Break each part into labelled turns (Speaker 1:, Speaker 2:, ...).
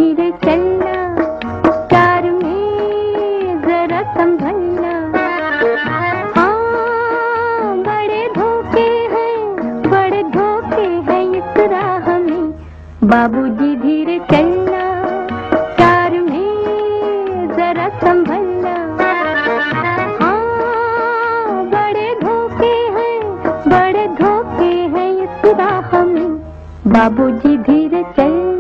Speaker 1: धीरे चलना, प्यार में जरा संभलना। हाँ, बड़े धोखे हैं इस राह में। बाबूजी धीरे चलना, प्यार में जरा संभलना। हाँ, बड़े धोखे हैं इस राह में। बाबूजी धीरे चलना।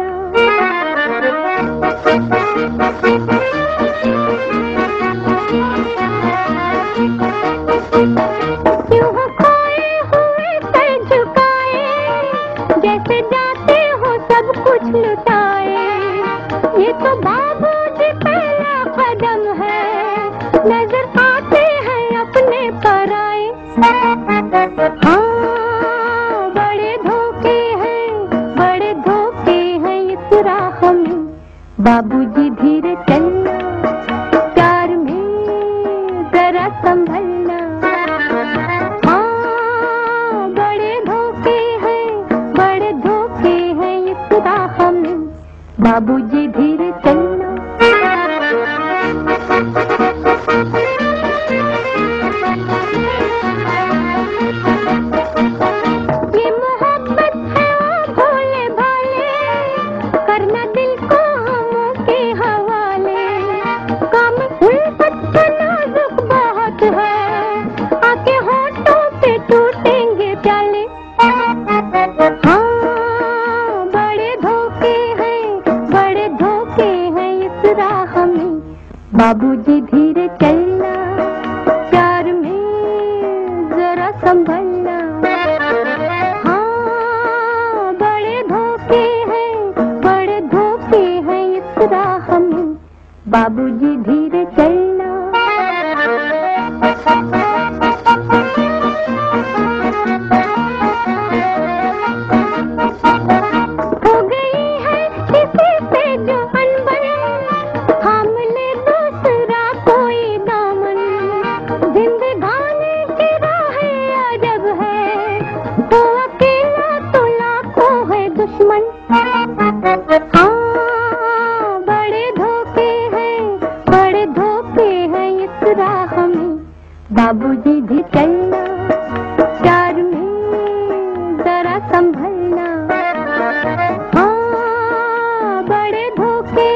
Speaker 1: क्यों हो खोए हुए सर झुकाए, जैसे जाते हो सब कुछ लुटाए। ये तो बाबूजी पहला कदम है, नजर आते हैं अपने पराए। हाँ, बड़े धोखे हैं इस राह में। बाबूजी धीरे चलना, प्यार में जरा संभलना। हाँ, बड़े धोखे हैं इस राह में। बाबूजी धीरे चलना। ये मोहब्बत है ओ भोले भाले, करना दिल को हम के हवाले। काम उल्फत का नाजुक बहुत है, आके होठों पे टूटेंगे प्याले। हाँ, बड़े धोखे हैं इस राह में। बाबूजी धीरे चलना, प्यार में जरा संभलना। हाँ, बड़े धोखे हैं इस राह में। बाबूजी धीरे चलना। हो गई है किसी से जो अनबन, थाम ले दूसरा कोई दामन। जिंदगानी की राहें अजब है, वो अकेला तो लाखों है दुश्मन। हाँ, बड़े धोखे हैं इस राह में। बाबूजी भी चलना, प्यार में जरा संभलना। हाँ, बड़े धोखे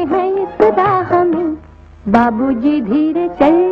Speaker 1: हैं इस राह में। बाबूजी धीरे चलना।